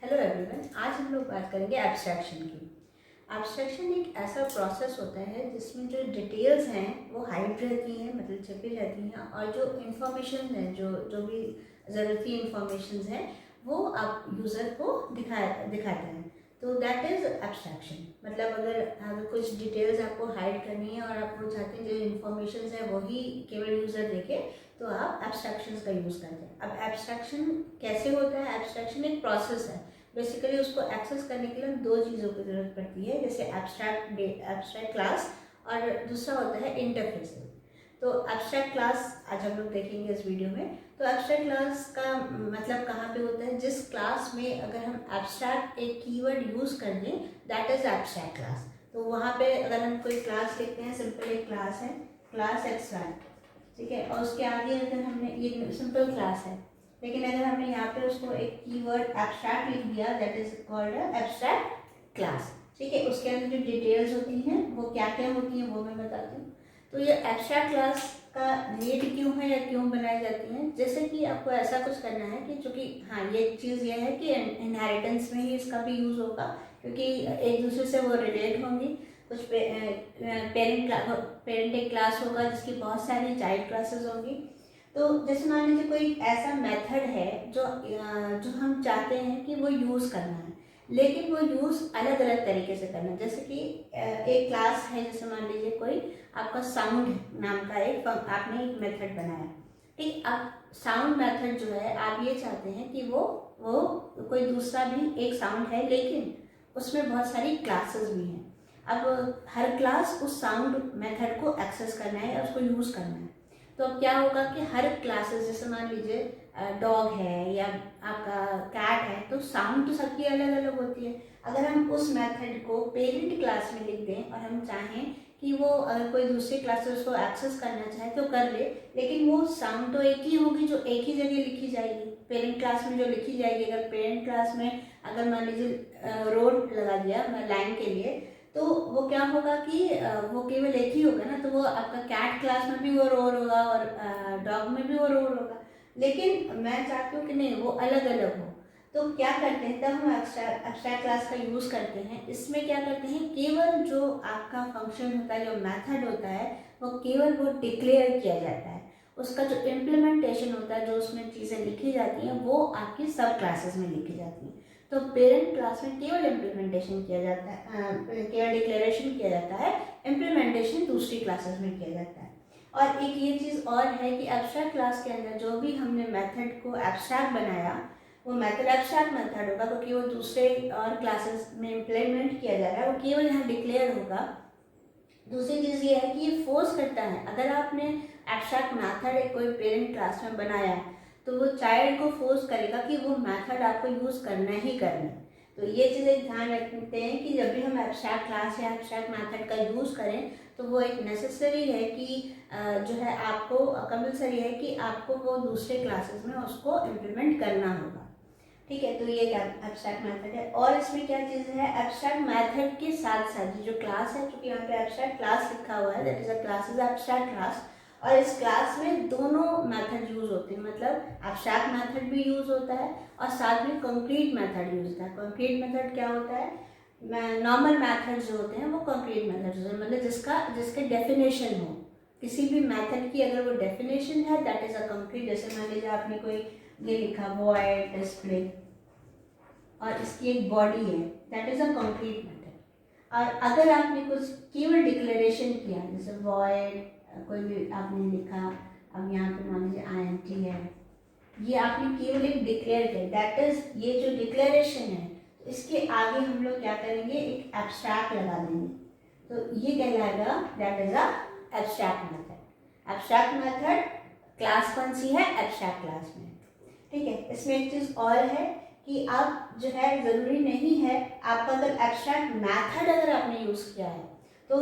Hello everyone, आज हम लोग बात करेंगे एब्स्ट्रैक्शन की। एब्स्ट्रैक्शन एक ऐसा प्रोसेस होता है जिसमें जो डिटेल्स हैं वो हाइड रहती हैं, मतलब छिपी रहती हैं, और जो इंफॉर्मेशन है, जो भी ज़रूरती इंफॉर्मेशन है वो आप यूज़र को दिखाते हैं। तो दैट इज़ एब्स्ट्रैक्शन। मतलब अगर कुछ डिटेल्स आपको हाइड करनी है और आप वो चाहते हैं जो इन्फॉर्मेशन है वही केवल यूज़र देखे, तो आप एब्स्ट्रैक्शंस का यूज़ करते हैं। अब एब्स्ट्रैक्शन कैसे होता है? एब्स्ट्रैक्शन एक प्रोसेस है। बेसिकली उसको एक्सेस करने के लिए हम दो चीज़ों की ज़रूरत पड़ती है, जैसे एब्स्ट्रैक्ट क्लास और दूसरा होता है इंटरफेस। तो एब्स्ट्रैक्ट क्लास आज हम लोग देखेंगे इस वीडियो में। तो एब्स्ट्रैक्ट क्लास का मतलब कहाँ पे होता है? जिस क्लास में अगर हम एब्स्ट्रैक्ट एक कीवर्ड यूज़ कर दें, दैट इज़ एब्स्ट्रैक्ट क्लास। तो वहाँ पे अगर हम कोई क्लास लिखते हैं, सिंपल एक क्लास है, क्लास एक्सट्रैक्ट, ठीक है, और उसके आगे अगर हमने ये सिंपल क्लास है, लेकिन अगर हमने यहाँ पे उसको एक कीवर्ड एब्स्ट्रैक्ट लिख दिया, that is called abstract class. ठीक है, उसके अंदर जो डिटेल्स होती हैं वो क्या क्या होती हैं वो मैं बताती हूँ। तो ये एब्स्ट्रैक्ट क्लास का नीड क्यों है या क्यों बनाई जाती है? जैसे कि आपको ऐसा कुछ करना है कि चूँकि हाँ, ये चीज़ ये है कि इनहेरिटेंस में ही इसका भी यूज़ होगा, क्योंकि एक दूसरे से वो रिलेट होंगी। कुछ पेरेंट एक क्लास होगा जिसकी बहुत सारी चाइल्ड क्लासेस होंगी। तो जैसे मान लीजिए कोई ऐसा मेथड है जो हम चाहते हैं कि वो यूज़ करना है, लेकिन वो यूज़ अलग अलग तरीके से करना है। जैसे कि एक क्लास है, जैसे मान लीजिए कोई आपका साउंड नाम का आपने एक मेथड बनाया। ठीक, अब साउंड मेथड जो है आप ये चाहते हैं कि वो कोई दूसरा भी एक साउंड है, लेकिन उसमें बहुत सारी क्लासेस भी हैं। अब हर क्लास उस साउंड मेथड को एक्सेस करना है या उसको यूज़ करना है। तो अब क्या होगा कि हर क्लासेस, जैसे मान लीजिए डॉग है या आपका कैट है, तो साउंड तो सबकी अलग अलग होती है। अगर हम उस मेथड को पेरेंट क्लास में लिख दें और हम चाहें कि वो अगर कोई दूसरी क्लासेस को एक्सेस करना चाहे तो कर ले, लेकिन वो साउंड तो एक ही होगी जो एक ही जगह लिखी जाएगी। पेरेंट क्लास में जो लिखी जाएगी, अगर पेरेंट क्लास में अगर मान लीजिए रोड लगा दिया लाइन के लिए, तो वो क्या होगा कि वो केवल एक ही होगा ना। तो वो आपका कैट क्लास में भी वो रोर होगा और डॉग में भी वो रोर होगा, लेकिन मैं चाहती हूँ कि नहीं, वो अलग अलग हो। तो क्या करते हैं, तब हम एब्स्ट्रैक्ट क्लास का यूज़ करते हैं। इसमें क्या करते हैं, केवल जो आपका फंक्शन होता है, जो मेथड होता है, वो केवल वो डिक्लेयर किया जाता है। उसका जो इम्प्लीमेंटेशन होता है, जो उसमें चीज़ें लिखी जाती हैं, वो आपकी सब क्लासेस में लिखी जाती हैं। तो पेरेंट क्लास में केवल इम्प्लीमेंटेशन किया जाता है, केवल डिक्लेरेशन किया जाता है, इम्प्लीमेंटेशन दूसरी क्लासेस में किया जाता है। और एक ये चीज़ और है कि एब्स्ट्रैक्ट क्लास के अंदर जो भी हमने मेथड को एब्स्ट्रैक्ट बनाया, वो मेथड एब्स्ट्रैक्ट मेथड होगा, क्योंकि वो दूसरे और क्लासेस में इम्प्लीमेंट किया जा रहा है, वो केवल यहाँ डिक्लेयर होगा। दूसरी चीज़ ये है कि ये फोर्स करता है, अगर आपने एब्स्ट्रैक्ट मेथड कोई पेरेंट क्लास में बनाया है, तो वो चाइल्ड को फोर्स करेगा कि वो मेथड आपको यूज़ करना ही करना है। तो ये चीज़ें ध्यान रखते हैं कि जब भी हम एब्स्ट्रैक्ट क्लास या एब्स्ट्रैक्ट मेथड का यूज़ करें, तो वो एक नेसेसरी है कि जो है आपको कंपल्सरी है कि आपको वो दूसरे क्लासेस में उसको इम्प्लीमेंट करना होगा। ठीक है, तो ये एब्स्ट्रैक्ट मेथड है। और इसमें क्या चीज़ है, एब्स्ट्रैक्ट मेथड के साथ साथ जो क्लास है, क्योंकि यहाँ पे एब्स्ट्रैक्ट क्लास लिखा हुआ है, that is a class is abstract class, और इस क्लास में दोनों मेथड यूज होते हैं। मतलब एब्स्ट्रैक्ट मेथड भी यूज होता है और साथ में कंक्रीट मेथड यूज होता है। कंक्रीट मेथड क्या होता है? नॉर्मल मेथड जो होते हैं वो कंक्रीट मेथड होते हैं, मतलब जिसके डेफिनेशन हो। किसी भी मेथड की अगर वो डेफिनेशन है, दैट इज अ कंक्रीट। जैसे मान लीजिए आपने कोई ये लिखा वॉइड डिस्प्ले और इसकी एक बॉडी है, that is a concrete method. और अगर आपने कुछ केवल डिक्लेरेशन किया, जैसे वॉइड कोई भी आपने लिखा, अब यहाँ पे मान लीजिए INT है, ये आपने केवल एक डिक्लेयर किया, दैट इज ये जो डिक्लेरेशन है, तो इसके आगे हम लोग क्या करेंगे, एक एब्स्ट्रैक्ट लगा देंगे। तो ये कहलाएगा that is a abstract method. Abstract method class कौन सी है? एब्स्ट्रैक्ट क्लास में। ठीक है, इसमें एक चीज़ और है कि आप जो है, ज़रूरी नहीं है आपका अगर एब्स्ट्रैक्ट मेथड अगर आपने यूज़ किया है, तो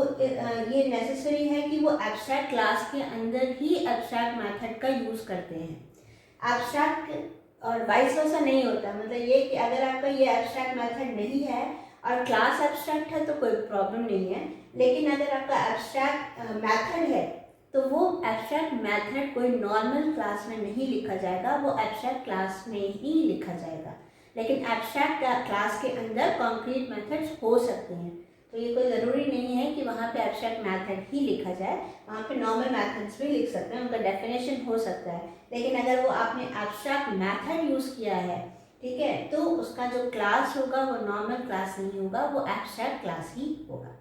ये नेसेसरी है कि वो एब्स्ट्रैक्ट क्लास के अंदर ही एब्स्ट्रैक्ट मेथड का यूज़ करते हैं। एब्स्ट्रैक्ट और वाइस वर्सा नहीं होता। मतलब ये कि अगर आपका ये एब्स्ट्रैक्ट मेथड नहीं है और क्लास एब्स्ट्रैक्ट है तो कोई प्रॉब्लम नहीं है, लेकिन अगर आपका एब्स्ट्रैक्ट मेथड है, तो वो एब्स्ट्रैक्ट मेथड कोई नॉर्मल क्लास में नहीं लिखा जाएगा, वो एब्स्ट्रैक्ट क्लास में ही लिखा जाएगा। लेकिन एब्स्ट्रैक्ट क्लास के अंदर कॉन्क्रीट मेथड्स हो सकते हैं। तो ये कोई ज़रूरी नहीं है कि वहाँ पे एब्स्ट्रैक्ट मेथड ही लिखा जाए, वहाँ पे नॉर्मल मेथड्स भी लिख सकते हैं, उनका डेफिनेशन हो सकता है। लेकिन अगर वो आपने एब्स्ट्रैक्ट मेथड यूज़ किया है, ठीक है, तो उसका जो क्लास होगा वो नॉर्मल क्लास नहीं होगा, वो एब्स्ट्रैक्ट क्लास ही होगा।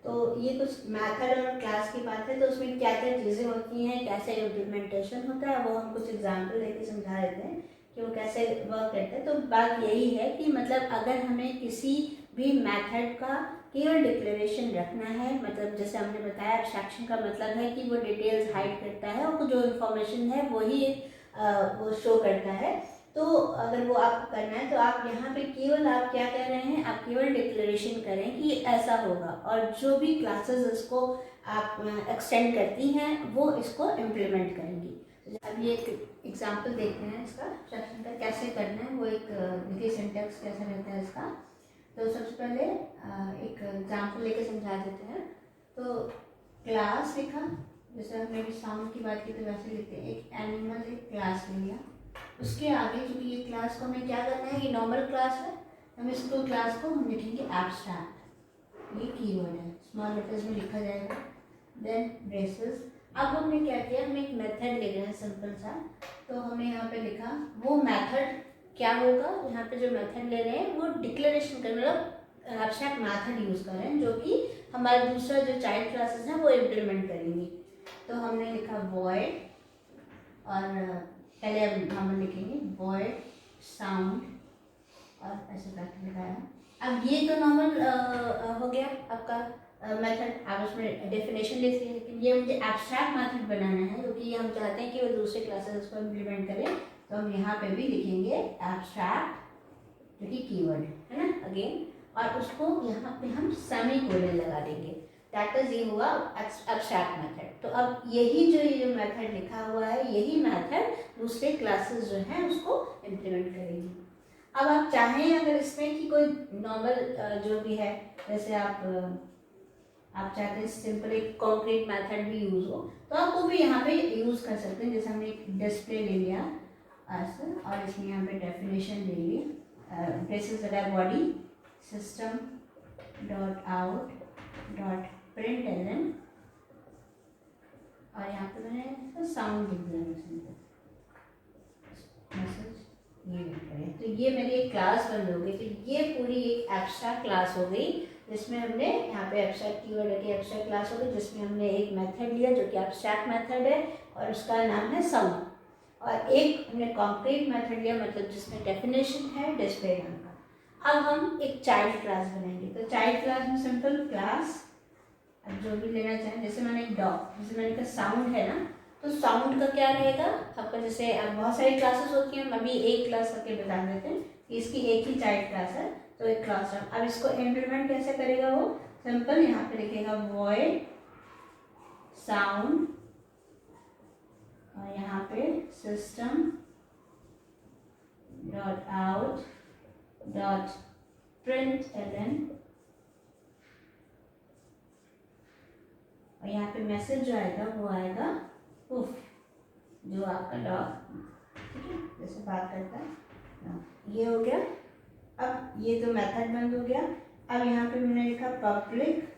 तो ये कुछ मेथड और क्लास की बात है। तो उसमें क्या क्या चीज़ें होती हैं, कैसे इम्प्लीमेंटेशन होता है, वो हम कुछ एग्जाम्पल लेके समझा देते हैं कि वो कैसे वर्क करता है। तो बात यही है कि मतलब अगर हमें किसी भी मेथड का केवल डिक्लेरेशन रखना है, मतलब जैसे हमने बताया एब्स्ट्रैक्शन का मतलब है कि वो डिटेल्स हाइड करता है और जो इन्फॉर्मेशन है वही वो शो करता है। तो अगर वो आपको करना है तो आप यहाँ पे केवल आप क्या कर रहे हैं, आप केवल डिक्लेरेशन करें कि ऐसा होगा, और जो भी क्लासेस इसको आप एक्सटेंड करती हैं वो इसको इम्प्लीमेंट करेंगी। अब ये एक एग्जांपल देखते हैं इसका एब्स्ट्रैक्शन का कैसे करना है। वो एक देखिए सिंटैक्स कैसा रहता है इसका। तो सबसे पहले एक एग्जांपल लेके समझा देते हैं। तो क्लास लिखा, जैसे हमने भी साउंड की बात की तो वैसे लिखते हैं, एक एनिमल एक क्लास ले लिया, उसके आगे क्योंकि ये क्लास को हमें क्या करना है, ये नॉर्मल क्लास है, हम इसको क्लास को हम लिखेंगे एब्स्ट्रैक्ट, ये कीवर्ड है, स्मॉल लेटर्स में लिखा जाएगा। Then braces. अब हमने क्या किया, हम एक मेथड ले रहे हैं सिंपल सा, तो हमने यहाँ पे लिखा वो मेथड क्या होगा, यहाँ पे जो मेथड ले रहे हैं वो डिक्लेरेशन कर मतलब एब्स्ट्रैक्ट मेथड यूज कर रहे हैं जो कि हमारा दूसरा जो चाइल्ड क्लासेस हैं वो इम्प्लीमेंट करेंगी। तो हमने लिखा वॉइड, और पहले हम लिखेंगे वॉइड साउंड, और ऐसे करके लिखाया। अब ये तो नॉर्मल हो गया आपका मेथड, आप उसमें डेफिनेशन लिख लीजिए, लेकिन ये मुझे एब्स्ट्रैक्ट मेथड बनाना है क्योंकि हम चाहते हैं कि वो दूसरे क्लासेस को इम्प्लीमेंट करें। तो हम यहाँ पे भी लिखेंगे एब्स्ट्रैक्ट जो कि कीवर्ड है ना अगेन, और उसको यहाँ पे हम सेमीकोलन लगा देंगे। दैट इज ये हुआ एब्स्ट्रैक्ट मेथड। तो अब यही जो मेथड लिखा हुआ है, यही मेथड दूसरे क्लासेस जो हैं उसको इम्प्लीमेंट करेंगी। अब आप चाहें अगर इसमें कि कोई नॉर्मल जो भी है, जैसे आप चाहते हैं सिंपल एक कॉन्क्रीट मेथड भी यूज हो, तो आप वो भी यहाँ पे यूज कर सकते हैं। जैसे हमने एक डिस्प्ले ले लिया ऐसे, और इसमें यहाँ पे डेफिनेशन ले ली, braces body system dot out dot println, और यहाँ पे मैंने साउंड लिख दिया, मैसेज ये लिख रहे हैं। तो ये मेरी एक क्लास बन हो गई। तो ये पूरी एक एब्स्ट्रैक्ट क्लास हो गई जिसमें हमने यहाँ पे एब्स्ट्रैक्ट कीवर्ड है कि एब्स्ट्रैक्ट क्लास हो गई, जिसमें हमने एक मेथड लिया जो कि एब्स्ट्रैक्ट मेथड है और उसका नाम है साउंड, और एक हमने कॉन्क्रीट मेथड लिया मतलब जिसमें डेफिनेशन है डिस्प्ले नाम का। अब हम एक चाइल्ड क्लास बनाएंगे। तो चाइल्ड क्लास में सिंपल क्लास, अब जो भी लेना चाहें, जैसे मैंने एक डॉग, जैसे मैंने कहा साउंड है ना, तो साउंड का क्या रहेगा आपका, जैसे बहुत सारी क्लासेस होती हैं, अभी एक क्लास करके बता देते हैं कि इसकी एक ही चाइल्ड क्लास है, तो एक क्लास है। अब इसको इम्प्लीमेंट कैसे करेगा वो, सिंपल यहाँ पे लिखेगा वॉइड साउंड, और यहाँ पे system dot out dot println, और यहाँ पे मैसेज जो आएगा वो आएगा उफ, जो आपका डॉग ठीक है जैसे बात करता है। ये हो गया। अब ये तो मेथड बंद हो गया। अब यहाँ पे मैंने लिखा पब्लिक,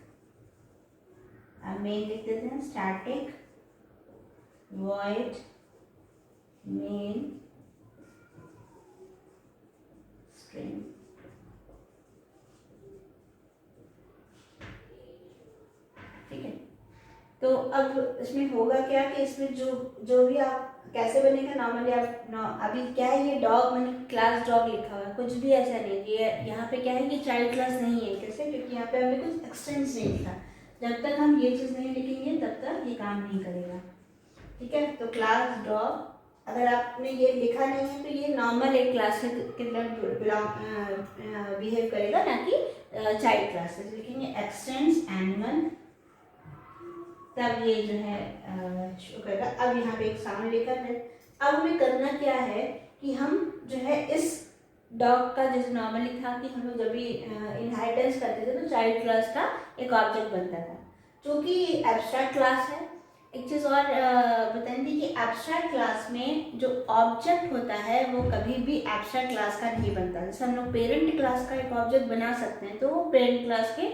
अब मेन लिख देते हैं स्टैटिक वॉइड मेन स्ट्रिंग, ठीक है। तो अब इसमें होगा क्या कि इसमें जो भी आप कैसे बनेगा, नॉर्मली आप अभी क्या है, ये डॉग मैंने क्लास डॉग लिखा हुआ है, कुछ भी ऐसा नहीं, ये यहाँ पे क्या है कि चाइल्ड क्लास नहीं है। कैसे, क्योंकि यहाँ पे हमने कुछ एक्सटेंस नहीं लिखा। जब तक हम ये चीज़ नहीं लिखेंगे तब तक ये काम नहीं करेगा, ठीक है। तो क्लास डॉग अगर आपने ये लिखा नहीं है तो ये नॉर्मल एक क्लास के अंदर बिहेव करेगा, ना कि चाइल्ड क्लासेस। लिखेंगे एक्सटेंस एनिमल, तब ये जो है शो करेगा। अब यहाँ पे एक साउंड लेकर है। अब हमें करना क्या है कि हम जो है इस डॉग का, जैसे नॉर्मली था कि हम लोग जब भी इनहेरिटेंस करते थे तो चाइल्ड क्लास का एक ऑब्जेक्ट बनता था, जो कि एब्स्ट्रैक्ट क्लास है। एक चीज़ और बताएंगे कि एब्स्ट्रैक्ट क्लास में जो ऑब्जेक्ट होता है वो कभी भी एब्स्ट्रैक्ट क्लास का नहीं बनता। जैसे हम लोग पेरेंट क्लास का एक ऑब्जेक्ट बना सकते हैं तो वो पेरेंट क्लास के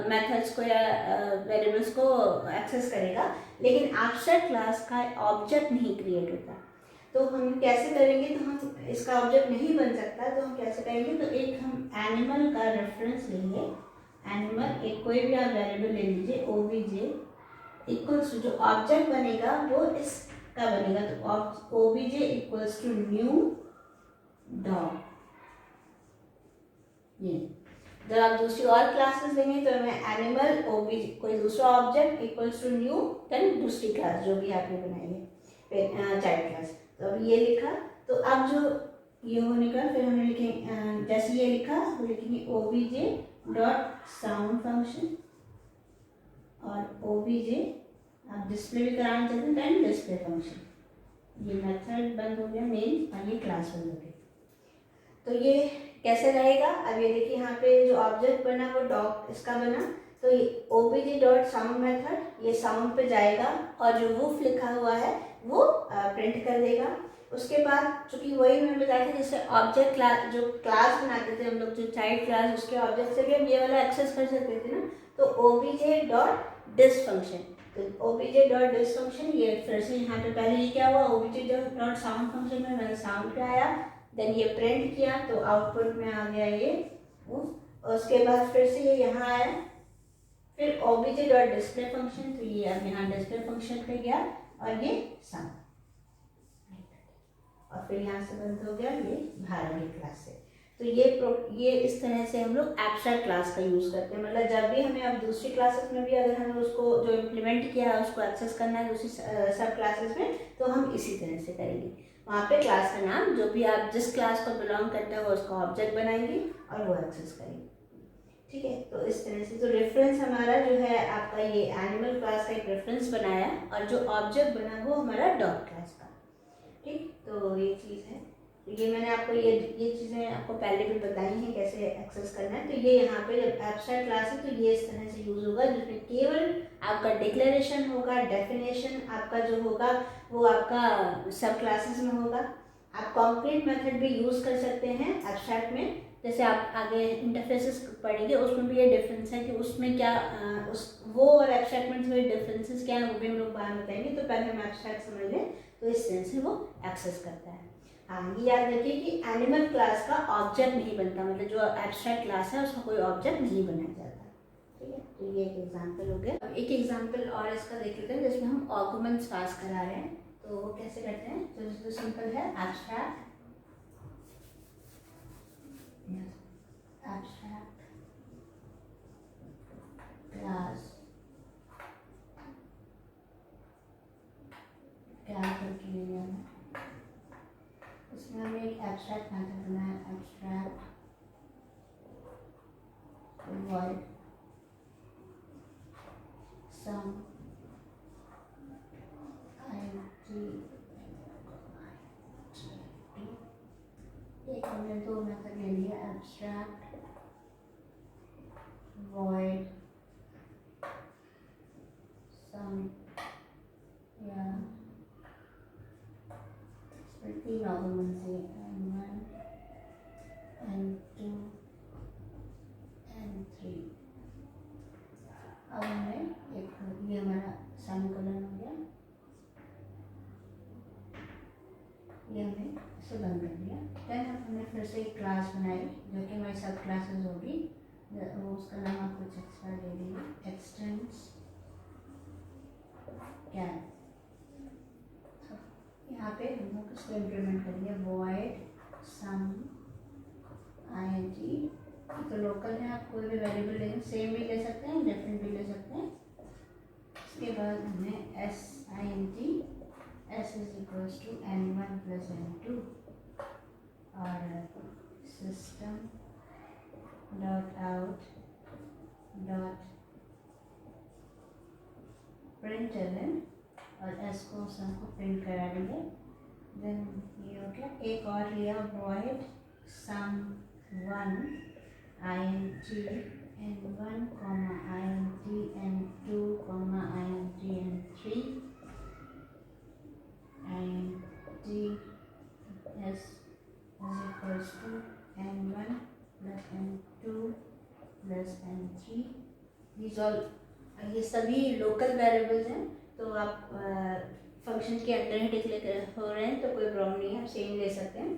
मेथड्स को या वेरिएबल्स को एक्सेस करेगा, लेकिन एब्स्ट्रैक्ट क्लास का ऑब्जेक्ट नहीं क्रिएट होता। तो हम कैसे करेंगे, तो हम इसका ऑब्जेक्ट नहीं बन सकता तो हम कैसे करेंगे, तो एक हम एनिमल का रेफरेंस लेंगे। एनिमल एक कोई भी आप वेरिएबल ले लीजिए, ओबीजे इक्वल्स टू जो ऑब्जेक्ट बनेगा वो इसका बनेगा, तो OBJ equals to new dog. ये जब आप दूसरी और क्लासेस लेंगे तो मैं एनिमल ओबीजे कोई दूसरा object equals to new then दूसरी क्लास जो भी आपने बनाई है चाइल्ड क्लास। तो अब ये लिखा, तो अब जो ये होने का फिर हमें लिखेंगे जैसे ये लिखा तो लिखेंगे ओबीजे डॉट साउंड फंक्शन और ओबीजे आप डिस्प्ले भी कराना चाहते हैं देन डिस्प्ले फंक्शन। ये मेथड बंद हो गया मेन और ये क्लास बंद हो गई। तो ये कैसे रहेगा, अब ये देखिए यहाँ पे जो ऑब्जेक्ट बना वो डॉग इसका बना, तो ये ओबीजे डॉट साउंड मेथड ये साउंड पे जाएगा और जो वूफ लिखा हुआ है वो प्रिंट कर देगा। उसके बाद चूंकि वही मैं बताया था जैसे ऑब्जेक्ट क्लास जो क्लास बनाते थे हम लोग जो चाइल्ड क्लास उसके ऑब्जेक्ट से भी हम ये वाला एक्सेस कर सकते थे ना, तो ओबीजे डॉट डिस फंक्शन, तो ओबीजे डॉट डिस फंक्शन ये फिर से यहाँ पे पहले ये क्या हुआ ओबीजे डॉट साउंड फंक्शन में मैंने साउंड पे आया, देन ये प्रिंट किया तो आउटपुट में आ गया ये उसके बाद फिर से ये यहाँ आया, फिर ओबीजे डॉट डिस्प्ले फंक्शन, तो ये अब यहाँ डिस्प्ले फंक्शन पे गया और ये साउंड, और फिर यहाँ से बंद हो गया ये बाहर वाली क्लास से। तो ये इस तरह से हम लोग एब्स्ट्रैक्ट क्लास का यूज़ करते हैं, मतलब जब भी हमें अब दूसरी क्लासेस में भी अगर हमें उसको जो इम्प्लीमेंट किया है उसको एक्सेस करना है दूसरी सब क्लासेस में, तो हम इसी तरह से करेंगे। वहाँ पे क्लास का नाम जो भी आप जिस क्लास को बिलोंग करते हो उसका ऑब्जेक्ट बनाएंगे और वो एक्सेस करेंगे। ठीक है, तो इस तरह से तो रेफरेंस हमारा जो है आपका ये एनिमल क्लास का एक रेफरेंस बनाया और जो ऑब्जेक्ट बना वो हमारा डॉग क्लास का। ठीक, तो ये चीज़ है, तो ये मैंने आपको ये चीज़ें आपको पहले भी बताई हैं कैसे एक्सेस करना है। तो ये यहाँ पे जब एब्स्ट्रैक्ट क्लास है तो ये इस तरह से यूज़ होगा जिसमें केवल आपका डिक्लेरेशन होगा, डेफिनेशन आपका जो होगा वो आपका सब क्लासेस में होगा। आप कॉन्क्रीट मेथड भी यूज़ कर सकते हैं एब्स्ट्रैक्ट में, जैसे आप आगे इंटरफेसेस पढ़ेंगे उसमें भी ये डिफरेंस है कि उसमें क्या उस वो और एब्स्ट्रैक्ट में थोड़े डिफरेंसेस क्या है वो भी हम लोग बाहर बताएंगे। तो पहले हम एब्स्ट्रैक्ट समझ लें, तो इस तरह से वो एक्सेस करता है। हाँ, ये याद रखिए कि एनिमल क्लास का ऑब्जेक्ट नहीं बनता, मतलब जो एब्स्ट्रैक्ट क्लास है उसका कोई ऑब्जेक्ट नहीं बनाया जाता। ठीक है, तो ये एक एग्जांपल हो गया। अब एक एग्जांपल और इसका देख लेते हैं जिसमें हम आर्गुमेंट्स पास करा रहे हैं, तो वो कैसे करते हैं। तो सिंपल है एब्स्ट्रैक्ट क्लास क्या करके लिया है, इसमें हमने एक एब्स्ट्रैक्ट मेथड बनाया, एब्स्ट्रैक्ट void sum एक हमने दो मेथड ले लिया, एब्स्ट्रैक्ट void sum या इसमें तीन आर्गुमेंट्स है n1 n2 n3। अब हमने एक ये हमारा सेमीकोलन हो गया, ये हमने इसे बंद कर दिया। देन हमने फिर से एक क्लास बनाई जो कि हमारी सब क्लासेस होगी, उसका नाम आप कुछ एक्स्ट्रा दे दीजिए, एक्सटेंस क्या है। यहाँ पे हम लोग इसको इम्प्लीमेंट करेंगे void sum ing, तो लोकल में आप कोई भी वेरिएबल लेंगे, सेम भी ले सकते हैं डिफरेंट भी ले सकते हैं। इसके बाद हमें int s is equals to n1 plus n2 और system dot out dot println और s को सम को प्रिंट करा देंगे। देन ये हो गया, एक और लिया void sum1 int n1 comma int n2 comma int n3 int s is equals to n1 plus n2 plus n3। ये सभी लोकल वेरिएबल्स हैं, तो आप फंक्शन के अंदर ही डिक्लेयर हो रहे हैं तो कोई प्रॉब्लम नहीं है, आप सेम ले सकते हैं।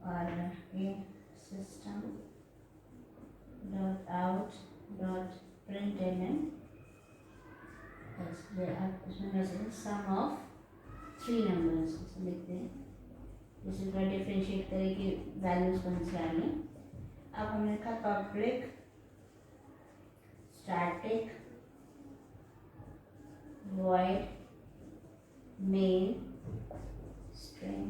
और ये system dot out dot println इसमें मैसेज सम ऑफ 3 नंबर्स लिखते हैं, जिससे थोड़ा डिफ्रेंशिएट करें कि वैल्यूज कौन से आ रही। अब हमने लिखा public static void main string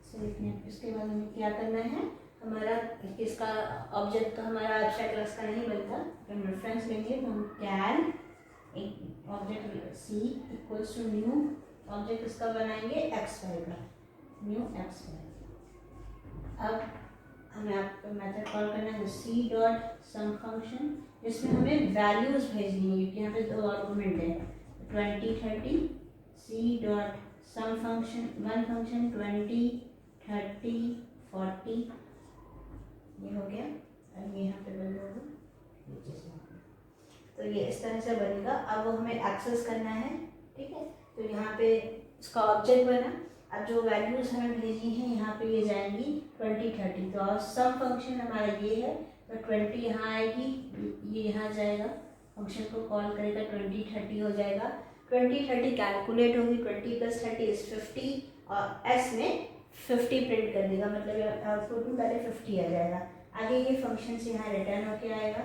से लिखने। इसके बाद हमें क्या करना है, हमारा इसका ऑब्जेक्ट तो हमारा एब्स्ट्रैक्ट क्लास का नहीं बनता, हम रेफरेंस लेंगे तो हम कैन एक object C equals to new object इसका बनाएंगे एक्स वाई का, न्यू एक्स वाई। अब हमें आपको मेथड कॉल करना है सी डॉट सम फंक्शन, जिसमें हमें वैल्यूज भेजनी है क्योंकि यहाँ पे 2 आर्गुमेंट है 20 30। सी डॉट सम फंक्शन वन फंक्शन 20 30 40 ये हो गया। अब ये यहाँ पे बन जाएगा, तो ये इस तरह से बनेगा। अब वो हमें एक्सेस करना है, ठीक है। तो यहाँ पे इसका ऑब्जेक्ट बना, अब जो वैल्यूज हमें भेजी हैं यहाँ पे ये जाएंगी 20 30। तो और सम फंक्शन हमारा ये है, तो 20 यहाँ आएगी, ये यहाँ जाएगा, फंक्शन को कॉल करेगा 20 30 हो जाएगा। 20 30 कैलकुलेट होगी, 20 + 30 = 50 और एस में 50 प्रिंट कर देगा, मतलब आउटपुट में पहले 50 आ जाएगा। आगे ये फंक्शन से यहाँ रिटर्न होके आएगा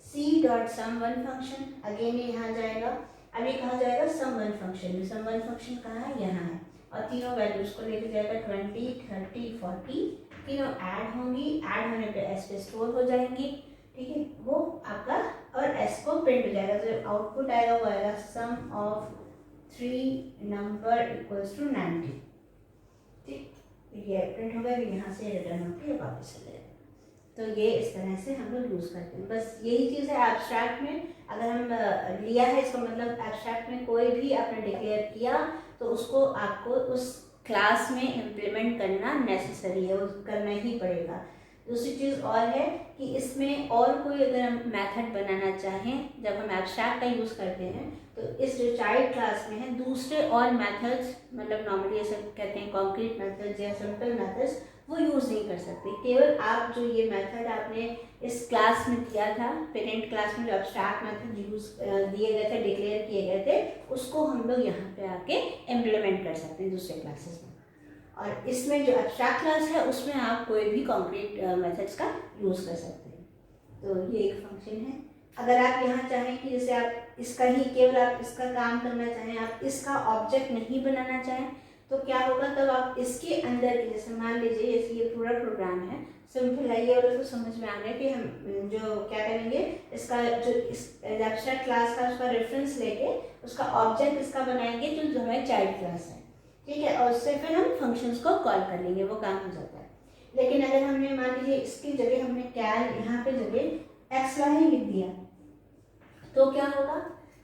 सी डॉट सम वन फंक्शन, अगेन ये यहाँ जाएगा। अब ये कहाँ जाएगा, सम वन फंक्शन में। सम वन फंक्शन कहाँ है, यहाँ है, और तीनों वैल्यूज को लेके जाएगा 20 30 40, तीनों ऐड होंगी, ऐड होने पे एस पे स्टोर हो जाएंगी, ठीक है। वो आपका और एस को प्रिंट हो जाएगा, जो आउटपुट आएगा वो आएगा सम ऑफ 3 नंबर इक्वल्स टू 90, ठीक। ये प्रिंट हो गया, यहाँ से रिटर्न होकर वापस चले जाएगा। तो ये इस तरह से हम लोग यूज़ करते हैं। बस यही चीज़ है एब्स्ट्रैक्ट में, अगर हम लिया है इसका मतलब एब्स्ट्रैक्ट में कोई भी आपने डिक्लेयर किया तो उसको आपको उस क्लास में इम्प्लीमेंट करना नेसेसरी है, वो करना ही पड़ेगा। दूसरी चीज़ और है कि इसमें और कोई अगर हम मेथड बनाना चाहें, जब हम एब्स्ट्रैक्ट का यूज़ करते हैं तो इस जो चाइल्ड क्लास में है दूसरे और मेथड्स, मतलब नॉर्मली ऐसे कहते हैं कॉन्क्रीट मेथड्स या सिंपल मेथड्स, वो यूज़ नहीं कर सकते। केवल आप जो ये मेथड आपने इस क्लास में दिया था, पेरेंट क्लास में जो एब्स्ट्रैक्ट मेथड यूज़ दिए गए थे, डिक्लेयर किए गए थे, उसको हम लोग यहाँ पे आके इम्प्लीमेंट कर सकते हैं दूसरे क्लासेस में। और इसमें जो एब्स्ट्रैक्ट क्लास है उसमें आप कोई भी कॉन्क्रीट मेथड्स का यूज़ कर सकते हैं। तो ये एक फंक्शन है। अगर आप यहाँ चाहें कि जैसे आप इसका ही केवल आप इसका काम करना चाहें, आप इसका ऑब्जेक्ट नहीं बनाना चाहें, तो क्या होगा, तब आप इसके अंदर की, जैसे मान लीजिए जैसे ये पूरा प्रोग्राम है, सिंपल है, ये वाला तो समझ में आ गया कि हम जो क्या करेंगे, इसका जो इस एब्स्ट्रैक्ट क्लास का उसका रेफरेंस लेके उसका ऑब्जेक्ट इसका बनाएंगे जो हमारी चाइल्ड क्लास है, ठीक है, और उससे फिर हम फंक्शंस को कॉल कर लेंगे, वो काम हो जाता है। लेकिन अगर हमने मान लीजिए इसकी जगह हमने कैल यहाँ पे जगह एक्स वाई लिख दिया, तो क्या होगा,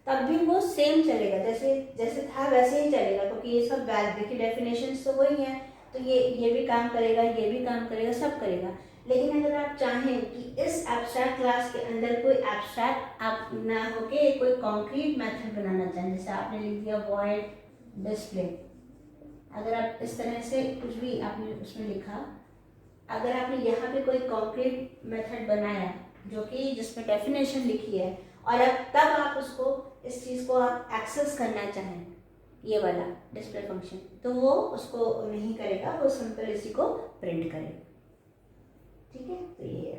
तब भी वो सेम चलेगा, जैसे था वैसे ही चलेगा, क्योंकि ये सब देखिए डेफिनेशंस तो वही है, तो ये भी काम करेगा, ये भी काम करेगा, सब करेगा। लेकिन अगर आप चाहें कि इस एब्स्ट्रैक्ट क्लास के अंदर कोई एब्स्ट्रैक्ट आप ना होके कोई कॉन्क्रीट मेथड बनाना चाहें, जैसे आपने लिख दिया वॉइड डिस्प्ले, अगर आप इस तरह से कुछ भी आपने उसमें लिखा, अगर आपने यहाँ पे कोई कॉन्क्रीट मेथड बनाया जो कि जिसमें डेफिनेशन लिखी है, और अब तब आप उसको इस चीज़ को आप एक्सेस करना चाहें, ये वाला डिस्प्ले फंक्शन, तो वो उसको नहीं करेगा, वो सिंपल इसी को प्रिंट करेगा, ठीक है। तो ये